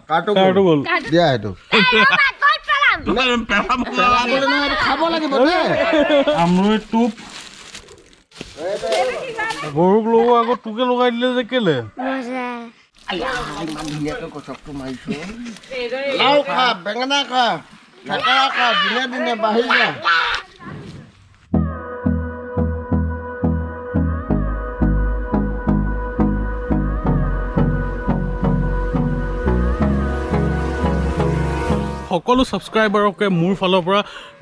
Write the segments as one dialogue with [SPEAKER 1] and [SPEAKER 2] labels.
[SPEAKER 1] কাটো গ'ল দিয়া সেইটো খাব লাগিব আমলৈ টোপ গৰুক লগোৱা আগত তোকে লগাই দিলে যে কেলে ইমান ধুনীয়াকৈ গছকটো মাৰিছো লাও খা বেঙেনা খা থেকেৰা খা দিনে দিনে বাঢ়ি যা সকলো ছাবস্ক্ৰাইবাৰকে মোৰ ফালৰ পৰা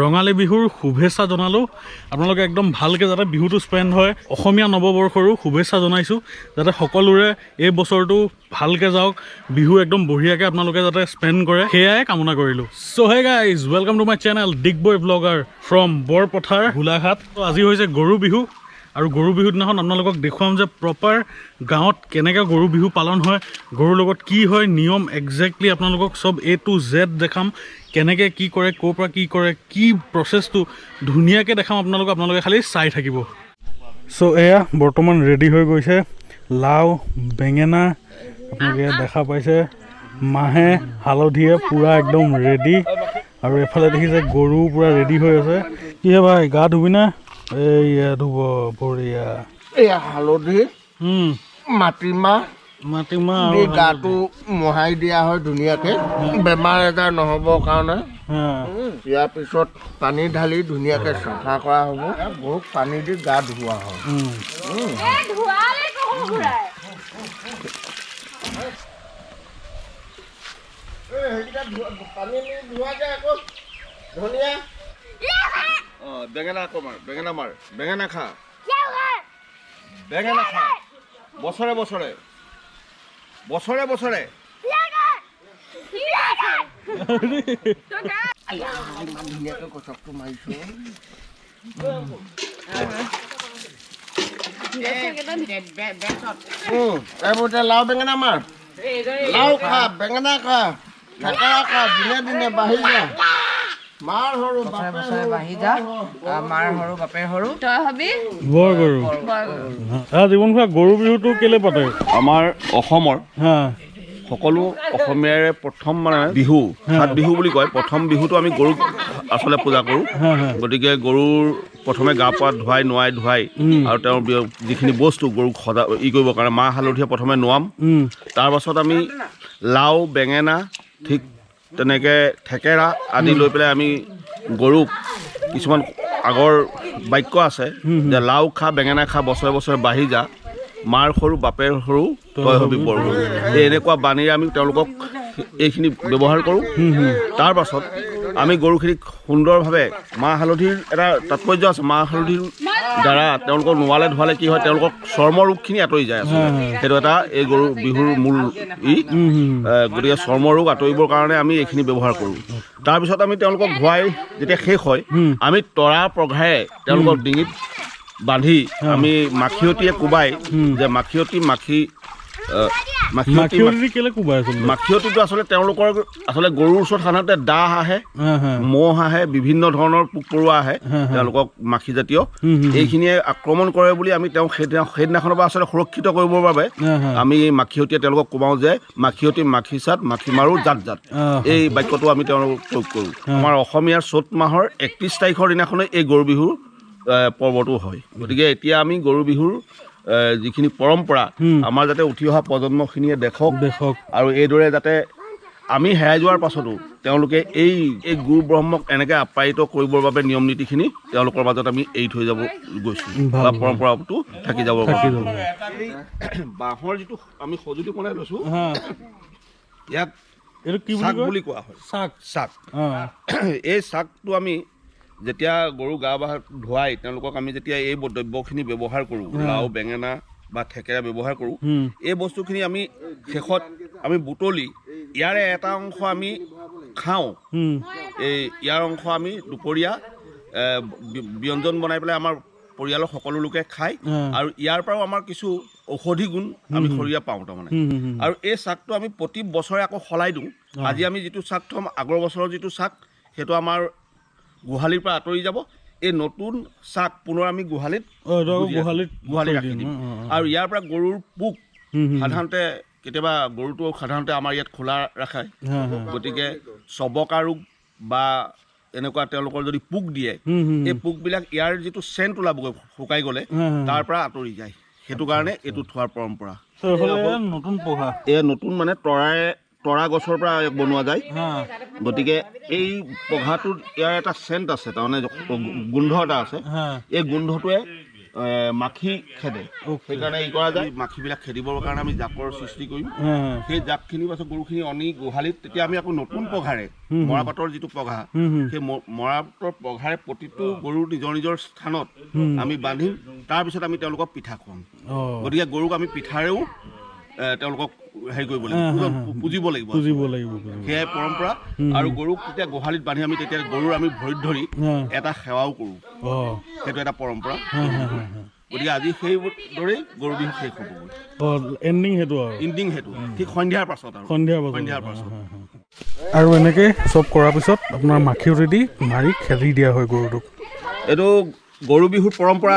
[SPEAKER 1] ৰঙালী বিহুৰ শুভেচ্ছা জনালোঁ আপোনালোকে একদম ভালকৈ যাতে বিহুটো স্পেণ্ড হয় অসমীয়া নৱবৰ্ষৰো শুভেচ্ছা জনাইছোঁ যাতে সকলোৰে এই বছৰটো ভালকৈ যাওক বিহু একদম বঢ়িয়াকৈ আপোনালোকে যাতে স্পেণ্ড কৰে সেয়াই কামনা কৰিলোঁ so' hey guys welcome to my channel Digboi blogger from Borpathar Golaghat আজি হৈছে গৰু বিহু আৰু গৰু বিহুৰ দিনাখন আপোনালোকক দেখুৱাম যে প্ৰপাৰ গাঁৱত কেনেকৈ গৰু বিহু পালন হয় গৰুৰ লগত কি হয় নিয়ম একজেক্টলি আপোনালোকক চব A to Z দেখাম কেনেকৈ কি কৰে ক'ৰ পৰা কি কৰে কি প্ৰচেছটো ধুনীয়াকৈ দেখাম আপোনালোকে খালি চাই থাকিব চ' এয়া বৰ্তমান ৰেডি হৈ গৈছে লাও বেঙেনা আপোনালোকে দেখা পাইছে মাহে হালধিয়ে পূৰা একদম ৰেডি আৰু এফালে দেখিছে গৰু পূৰা ৰেডি হৈ আছে কি হে ভাই গা ধুবিনা এইয়া ধুব বঢ়িয়া এয়া হালধি মাটিমাহ গাটো মোহাৰি দিয়া হয় ধুনীয়াকৈ বেমাৰ আজাৰ নহ'বৰ কাৰণে ইয়াৰ পিছত পানী ঢালি ধুনীয়াকৈ চাফা কৰা হ'ব গৰুক পানী দি গা ধুওৱা হয় পানী ধোৱা যায় আকৌ ধুনীয়া বেঙেনা কমাৰ বেঙেনা খা বছৰে ইমান ধুনীয়াকৈ গছকটো মাৰিছো এইবোৰ লাও বেঙেনা মাৰ লাও খা বেঙেনা খা থেকেৰা খা দিনে দিনে বাঢ়ি যা মাৰ সৰু বছৰে বাঢ়ি যা মাৰ সৰু বাপেৰ সৰু তই হবি বৰ গৰু জীৱন খোৱা গৰু বিহুটো কেলে পাতে আমাৰ অসমৰ সকলো অসমীয়াৰে প্ৰথম মানে বিহু সাত বিহু বুলি কয় প্ৰথম বিহুটো আমি গৰুক আচলতে পূজা কৰোঁ গতিকে গৰুৰ প্ৰথমে গা পা ধুৱাই আৰু তেওঁৰ যিখিনি বস্তু গৰুক সজা কৰিবৰ কাৰণে মাহ হালধিয়ে প্ৰথমে নোৱাম তাৰপাছত আমি লাও বেঙেনা ঠিক তেনেকৈ থেকেৰা আদি লৈ পেলাই আমি গৰুক কিছুমান আগৰ বাক্য আছে যে লাও খা বেঙেনা খা বছৰে বাঢ়ি যা মাৰ সৰু বাপেৰ সৰু তই হবি বৰ গৰু এই এনেকুৱা বাণীৰে আমি তেওঁলোকক এইখিনি ব্যৱহাৰ কৰোঁ তাৰ পাছত আমি গৰুখিনিক সুন্দৰভাৱে মাহ হালধিৰ এটা তাৎপৰ্য আছে মাহ হালধিৰ দ্বাৰা তেওঁলোকক নোৱালে ধোৱালে কি হয় তেওঁলোকক চৰ্ম ৰোগখিনি আঁতৰি যায় আচলতে সেইটো এটা এই গৰু বিহুৰ মূল গতিকে চৰ্ম ৰোগ আঁতৰিবৰ কাৰণে আমি এইখিনি ব্যৱহাৰ কৰোঁ তাৰপিছত আমি তেওঁলোকক ধুৱাই যেতিয়া শেষ হয় আমি তৰা পঘাৰে তেওঁলোকক ডিঙিত বান্ধি আমি মাখিয়তীয়ে কোবাই যে মাখিয়তীটো আচলতে তেওঁলোকৰ আচলতে গৰুৰ ওচৰত সাধাৰণতে দাহ আহে মহ আহে বিভিন্ন ধৰণৰ পোক পৰুৱা আহে তেওঁলোকক মাখিজাতীয় এইখিনিয়ে আক্ৰমণ কৰে বুলি আমি তেওঁ সেইদিনাখনৰ পৰা আচলতে সুৰক্ষিত কৰিবৰ বাবে আমি মাখিয়তীয়ে তেওঁলোকক কোবাওঁ যে মাখিয়তী মাখিচাত মাখি মাৰো জাত এই বাক্যটো আমি তেওঁলোকক প্ৰয়োগ কৰোঁ আমাৰ অসমীয়াৰ চ'ত মাহৰ 31 তাৰিখৰ দিনাখনেই এই গৰু বিহুৰ পৰ্বটো হয় গতিকে এতিয়া আমি গৰু বিহুৰ যিখিনি পৰম্পৰা আমাৰ যাতে উঠি অহা প্ৰজন্মখিনিয়ে দেখক আৰু এইদৰে যাতে আমি হেৰাই যোৱাৰ পাছতো তেওঁলোকে এই গুৰু ব্ৰহ্মক এনেকৈ আপ্যায়িত কৰিবৰ বাবে নিয়ম নীতিখিনি তেওঁলোকৰ মাজত আমি এৰি থৈ যাব গৈছোঁ বা পৰম্পৰাটো থাকি যাব বাঁহৰ যিটো আমি সঁজুলি বনাই লৈছোঁ ইয়াক চাক বুলি কোৱা হয় চাক এই চাকটো আমি যেতিয়া গৰু গা বা ধুৱাই তেওঁলোকক আমি যেতিয়া এই দ্ৰব্যখিনি ব্যৱহাৰ কৰোঁ লাও বেঙেনা বা থেকেৰা ব্যৱহাৰ কৰোঁ এই বস্তুখিনি আমি শেষত আমি বুটলি ইয়াৰে এটা অংশ আমি খাওঁ ইয়াৰ অংশ আমি দুপৰীয়া ব্যঞ্জন বনাই পেলাই আমাৰ পৰিয়ালৰ সকলো লোকে খায় আৰু ইয়াৰ পৰাও আমাৰ কিছু ঔষধি গুণ আমি শৰীৰত পাওঁ তাৰমানে আৰু এই চাকটো আমি প্ৰতি বছৰে আকৌ সলাই দিওঁ আজি আমি যিটো চাক থ'ম আগৰ বছৰৰ যিটো চাক সেইটো আমাৰ গোহালিৰ পৰা আঁতৰি যাব এই নতুন চাক পুনৰ আমি গোহালিত ৰাখি দিম আৰু ইয়াৰ পৰা গৰুৰ পোক সাধাৰণতে
[SPEAKER 2] কেতিয়াবা গৰুটো সাধাৰণতে আমাৰ ইয়াত খোলা ৰাখায় গতিকে চবকা ৰোগ বা এনেকুৱা তেওঁলোকৰ যদি পোক দিয়ে এই পোকবিলাক ইয়াৰ যিটো চেণ্ট ওলাবগৈ শুকাই গ'লে তাৰ পৰা আঁতৰি যায় সেইটো কাৰণে এইটো থোৱাৰ পৰম্পৰা
[SPEAKER 3] নতুন পোহা
[SPEAKER 2] এয়া নতুন মানে তৰা গছৰ পৰা বনোৱা যায় গতিকে এই পঘাটোৰ ইয়াৰ এটা চেণ্ট আছে তাৰমানে গোন্ধ এটা আছে এই গোন্ধটোৱে মাখি খেদে সেইকাৰণে ই কৰা যায় মাখিবিলাক খেদিবৰ কাৰণে আমি জাকৰ সৃষ্টি কৰিম সেই জাকখিনি পাছত গৰুখিনি আনি গোহালিত তেতিয়া আমি আকৌ নতুন পঘাৰে মৰাপাতৰ যিটো পঘা সেই মৰাপাতৰ পঘাৰে প্ৰতিটো গৰুৰ নিজৰ নিজৰ স্থানত আমি বান্ধিম তাৰপিছত আমি তেওঁলোকক পিঠা খুৱাম গতিকে গৰুক আমি পিঠাৰেও তেওঁলোকক হেৰি কৰিব লাগিব পুজিব লাগিব সেয়াই পৰম্পৰা আৰু গৰুক তেতিয়া গোহালিত বান্ধি আমি তেতিয়া গৰুৰ আমি ভৰিত ধৰি এটা সেৱাও কৰোঁ সেইটো এটা পৰম্পৰা গতিকে আজি সেইদৰেই গৰু বিহু শেষ হ'বগৈ এণ্ডিং সেইটো ঠিক সন্ধিয়াৰ পাছত
[SPEAKER 3] আৰু এনেকৈ চব কৰাৰ পিছত আপোনাৰ মাখিয়তি মাৰি খেদি দিয়া হয় গৰুটোক
[SPEAKER 2] এইটো গৰু বিহুৰ পৰম্পৰা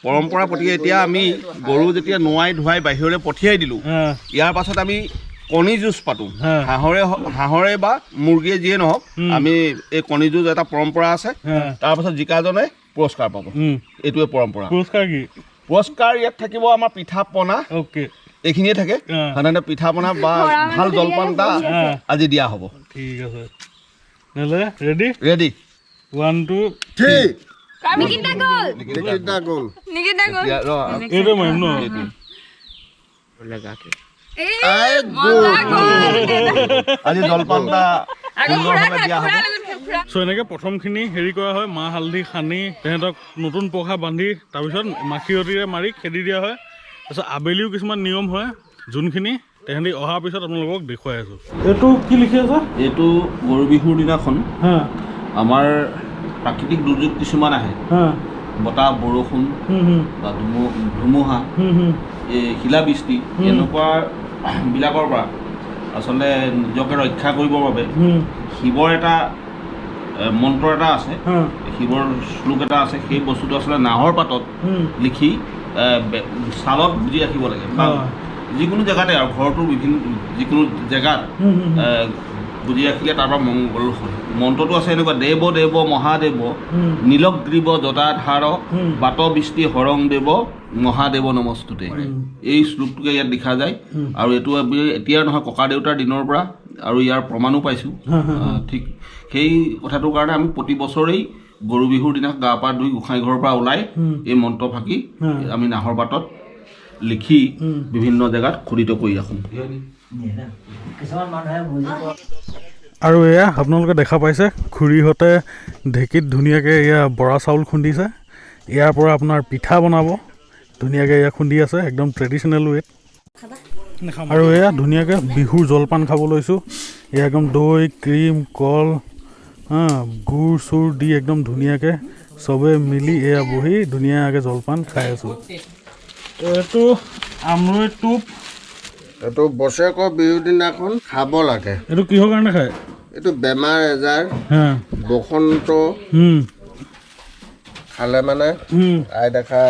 [SPEAKER 2] পৰম্পৰা প্ৰতি এতিয়া আমি গৰু যেতিয়া নোৱাই ধুৱাই বাহিৰলৈ পঠিয়াই দিলোঁ ইয়াৰ পাছত আমি কণী যুঁজ পাতোঁ হাঁহৰে বা মুৰ্গীয়ে যিয়ে নহওক আমি এই কণী যুঁজ এটা পৰম্পৰা আছে তাৰপাছত জিকাজনে পুৰস্কাৰ পাব এইটোৱে পৰম্পৰা পুৰস্কাৰ ইয়াত থাকিব আমাৰ পিঠা পনা এইখিনিয়ে থাকে সাধাৰণতে পিঠা পনা বা ভাল জলপান এটা আজি দিয়া হ'ব
[SPEAKER 3] ঠিক আছে ready 1 2 3
[SPEAKER 1] Nikita gol.
[SPEAKER 3] Itu main no.
[SPEAKER 2] আজি জলপানটা
[SPEAKER 3] এনেকৈ প্ৰথমখিনি হেৰি কৰা হয় মাহ হালধি সানি তেহেঁতক নতুন পঘা বান্ধি তাৰপিছত মাখিয়তিৰে মাৰি খেদি দিয়া হয় তাৰপিছত আবেলিও কিছুমান নিয়ম হয় যোনখিনি তেহেঁতি অহাৰ পিছত আপোনালোকক দেখুৱাই আছোঁ এইটো কি লিখি আছে
[SPEAKER 2] এইটো গৰু বিহুৰ দিনাখন আমাৰ প্ৰাকৃতিক দুৰ্যোগ কিছুমান আহে বতাহ বৰষুণ বা ধুমুহা এই শিলাবৃষ্টি এনেকুৱা বিলাকৰ পৰা আচলতে নিজকে ৰক্ষা কৰিবৰ বাবে শিৱৰ এটা মন্ত্ৰ এটা আছে শিৱৰ শ্লোক এটা আছে সেই বস্তুটো আচলতে নাহৰ পাতত লিখি ছালত বুজি ৰাখিব লাগে বা যিকোনো জেগাতে আৰু ঘৰটোৰ বিভিন্ন যিকোনো জেগাত বুজি ৰাখিলে তাৰ পৰা মংগল হয় মন্ত্ৰটো আছে এনেকুৱা দেৱ দেৱ মহাদেৱ নীলগ্ৰীৱ জটাধাৰ বাত বৃষ্টি হৰং দেৱ মহাদেৱ নমস্তুতে এই শ্লোকটোকে ইয়াত লিখা যায় আৰু এইটো এতিয়া নহয় ককা দেউতাৰ দিনৰ পৰা আৰু ইয়াৰ প্ৰমাণো পাইছোঁ ঠিক সেই কথাটোৰ কাৰণে আমি প্ৰতি বছৰেই গৰু বিহুৰ দিনা গা পা ধুই গোসাঁই ঘৰৰ পৰা ওলাই এই মন্ত্ৰ ফাঁকি আমি নাহৰ পাতত লিখি বিভিন্ন জেগাত খোদিত কৰি ৰাখোঁ
[SPEAKER 3] আৰু এয়া আপোনালোকে দেখা পাইছে খুৰীহঁতে ঢেঁকীত ধুনীয়াকৈ এয়া বৰা চাউল খুন্দিছে ইয়াৰ পৰা আপোনাৰ পিঠা বনাব ধুনীয়াকৈ এয়া খুন্দি আছে একদম ট্ৰেডিশ্যনেল ৱেত আৰু এয়া ধুনীয়াকৈ বিহুৰ জলপান খাব লৈছোঁ এয়া একদম দৈ ক্ৰীম কল গুড় চুৰ দি একদম ধুনীয়াকৈ চবে মিলি এয়া বহি ধুনীয়াকৈ জলপান খাই আছোঁ এইটো আমৰৈ টোপ
[SPEAKER 1] এইটো বছৰেকৰ বিহুৰ দিনাখন খাব লাগে
[SPEAKER 3] এইটো কিহৰ কাৰণে খায়
[SPEAKER 1] এইটো বেমাৰ আজাৰ বসন্ত খালে মানে আই দেখা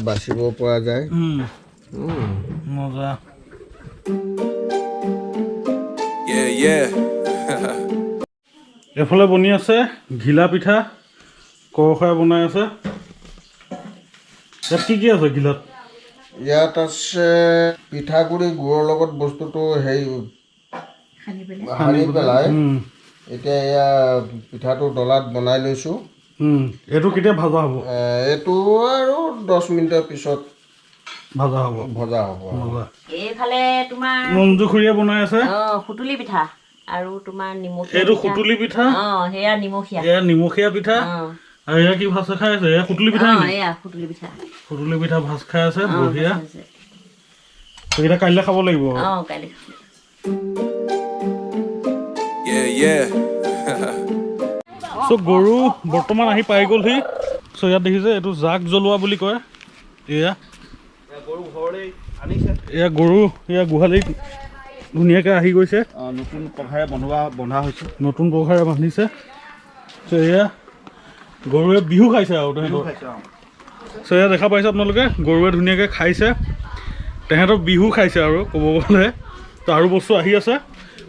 [SPEAKER 1] বাচিব পৰা যায়
[SPEAKER 3] মজা এফালে বনি আছে ঘিলা পিঠা কৰখাই বনাই আছে ইয়াত কি আছে ঘিলাত
[SPEAKER 1] ইয়াত আছে পিঠাগুড়ি গুড়ৰ লগত বস্তুটো হেৰি সানি পেলাই এতিয়া এয়া পিঠাটো ডলাত বনাই লৈছোঁ
[SPEAKER 3] এইটো কেতিয়া ভাজা হ'ব
[SPEAKER 1] এইটো আৰু 10 মিনিটৰ পিছত
[SPEAKER 3] ভাজা হ'ব
[SPEAKER 4] এইফালে তোমাৰ
[SPEAKER 3] মঞ্জু খুৰীয়ে বনাই আছে
[SPEAKER 4] সুতুলি পিঠা আৰু তোমাৰ নিমখীয়া
[SPEAKER 3] এইটো সুতুলি পিঠা
[SPEAKER 4] সেয়া নিমখীয়া
[SPEAKER 3] এয়া নিমখীয়া পিঠা আৰু এয়া কি ভাজ খাই আছে এয়া সুতুলি পিঠা সুতুলি পিঠা ভাজ খাই আছে বঢ়িয়া সেইকেইটা কাইলৈ খাব লাগিব চ' গৰু বৰ্তমান আহি পাই গ'লহি চ' ইয়াত দেখিছে এইটো জাক জ্বলোৱা বুলি কয় এয়া গৰু এয়া গোহালিত ধুনীয়াকৈ আহি গৈছে
[SPEAKER 2] নতুন পঘাৰে বন্ধা হৈছে
[SPEAKER 3] নতুন পঘাৰে বান্ধিছে চ' এয়া গৰুৱে বিহু খাইছে আৰু চ' এয়া দেখা পাইছে আপোনালোকে গৰুৱে ধুনীয়াকৈ খাইছে তেহেঁতৰ বিহু খাইছে আৰু ক'ব গ'লে। তো আৰু বস্তু আহি আছে,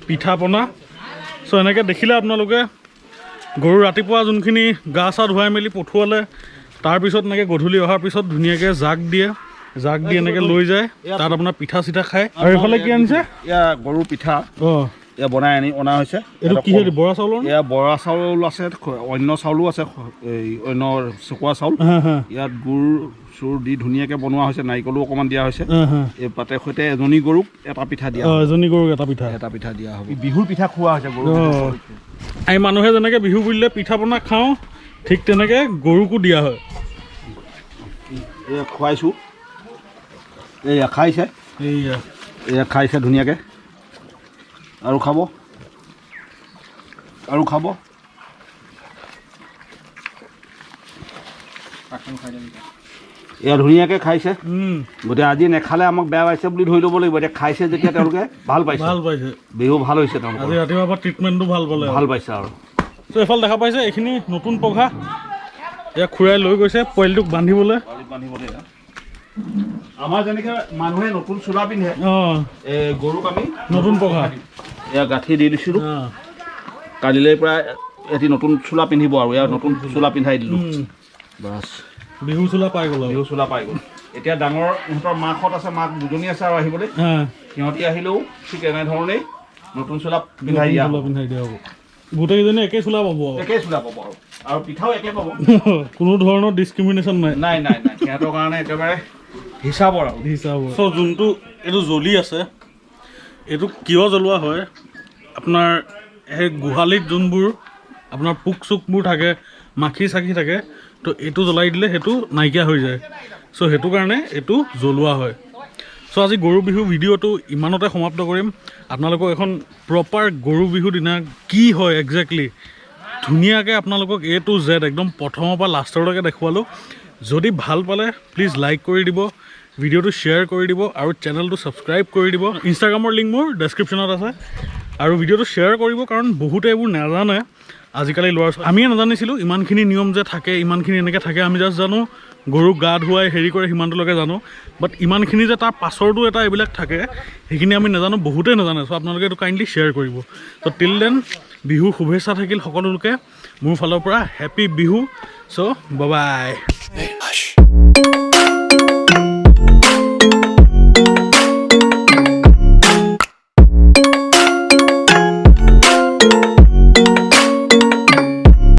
[SPEAKER 3] পিঠা পনা। চ' এনেকৈ দেখিলে আপোনালোকে গৰু ৰাতিপুৱা যোনখিনি গা চা ধুৱাই মেলি পঠুৱালে, তাৰপিছত এনেকৈ গধূলি অহাৰ পিছত ধুনীয়াকৈ জাক দি এনেকৈ লৈ যায়, তাত আপোনাৰ পিঠা চিঠা খায়। আৰু এইফালে কি আনিছে?
[SPEAKER 2] এয়া গৰুৰ পিঠা।
[SPEAKER 3] অঁ,
[SPEAKER 2] এয়া বনাই অনা হৈছে।
[SPEAKER 3] এইটো কিহেদি? বৰা চাউলৰ?
[SPEAKER 2] এয়া বৰা চাউল আছে, অন্য চাউলো আছে, এই অন্য চকুৱা চাউল। ইয়াত গুৰ চুৰ দি ধুনীয়াকৈ বনোৱা হৈছে, নাৰিকলো অকণমান দিয়া হৈছে। এই পাতে সৈতে এজনী গৰুক এটা পিঠা দিয়া,
[SPEAKER 3] এজনী গৰুক এটা পিঠা দিয়া হ'ব।
[SPEAKER 2] বিহুৰ পিঠা খোৱা হৈছে গৰু।
[SPEAKER 3] এই মানুহে যেনেকৈ বিহু বুলিলে পিঠা পনা খাওঁ, ঠিক তেনেকৈ গৰুকো দিয়া হয়।
[SPEAKER 2] এয়া খুৱাইছোঁ, এয়া খাইছে, এয়া খাইছে ধুনীয়াকৈ। আৰু খাব। এয়া ধুনীয়াকৈ খাইছে। গতিকে আজি নেখালে আমাক বেয়া পাইছে বুলি ধৰি ল'ব লাগিব। এতিয়া খাইছে যেতিয়া তেওঁলোকে ভাল পাইছে। বিহু ভাল হৈছে, তেওঁলোকে
[SPEAKER 3] আজি ৰাতিপুৱাৰ পৰা ট্ৰিটমেণ্টটো
[SPEAKER 2] ভাল পাইছে আৰু।
[SPEAKER 3] ত' এইফালে দেখা পাইছে এইখিনি নতুন পঘা, এয়া খুৰাই লৈ গৈছে পোৱালিটোক বান্ধিবলৈ।
[SPEAKER 2] আমাৰ যেনেকৈ মানুহে নতুন চোলা পিন্ধে, গৰুক আমি
[SPEAKER 3] নতুন পঘা
[SPEAKER 2] এয়া গাঁঠি দি দিছিলোঁ। কালিলৈ পৰা এটি নতুন চোলা পিন্ধিব আৰু এয়া নতুন চোলা পিন্ধাই দিলোঁ। বাছ,
[SPEAKER 3] বিহু চোলা পাই গ'ল।
[SPEAKER 2] এতিয়া ডাঙৰ ইহঁতৰ মাকহঁত আছে, মাক দুজনী আছে আৰু আহিবলৈ। সিহঁতি আহিলেও ঠিক এনেধৰণেই নতুন চোলা পিন্ধাই দিয়া হ'ব।
[SPEAKER 3] গোটেইকেইজনী একেই চোলা পাব,
[SPEAKER 2] আৰু পিঠাও একে পাব।
[SPEAKER 3] কোনো ধৰণৰ ডিছক্ৰিমিনেশ্যন
[SPEAKER 2] নাই। সিহঁতৰ কাৰণে একেবাৰে হিচাপৰ আৰু।
[SPEAKER 3] চ' যোনটো এইটো জ্বলি আছে, এইটো কিয় জ্বলোৱা হয়? আপোনাৰ সেই গোহালিত যোনবোৰ আপোনাৰ পোক চোকবোৰ থাকে, মাখি চাখি থাকে, তো এইটো জ্বলাই দিলে সেইটো নাইকিয়া হৈ যায়। চ' সেইটো কাৰণে এইটো জ্বলোৱা হয়। চ' আজি গৰু বিহু ভিডিঅ'টো ইমানতে সমাপ্ত কৰিম। আপোনালোকক এখন প্ৰপাৰ গৰু বিহুৰ দিনা কি হয় একজেক্টলি ধুনীয়াকৈ আপোনালোকক A to Z একদম প্ৰথমৰ পৰা লাষ্টলৈকে দেখুৱালোঁ। যদি ভাল পালে প্লিজ লাইক কৰি দিব, ভিডিঅ'টো শ্বেয়াৰ কৰি দিব আৰু চেনেলটো ছাবস্ক্ৰাইব কৰি দিব। ইনষ্টাগ্ৰামৰ লিংক মোৰ ডেছক্ৰিপশ্যনত আছে। আৰু ভিডিঅ'টো শ্বেয়াৰ কৰিব, কাৰণ বহুতে এইবোৰ নাজানে আজিকালি ল'ৰা ছোৱালী। আমিয়ে নাজানিছিলোঁ ইমানখিনি নিয়ম যে থাকে, ইমানখিনি এনেকৈ থাকে। আমি জাষ্ট জানো গৰুক গা ধুৱাই হেৰি কৰে, সিমানটোলৈকে জানো। বাট ইমানখিনি যে তাৰ পাছৰটো এটা এইবিলাক থাকে, সেইখিনি আমি নাজানো, বহুতেই নাজানে। চ' আপোনালোকে এইটো কাইণ্ডলি শ্বেয়াৰ কৰিব। ত' টিল দেন বিহুৰ শুভেচ্ছা থাকিল সকলোকে মোৰ ফালৰ পৰা। হেপী বিহু। চ' বাই বাই।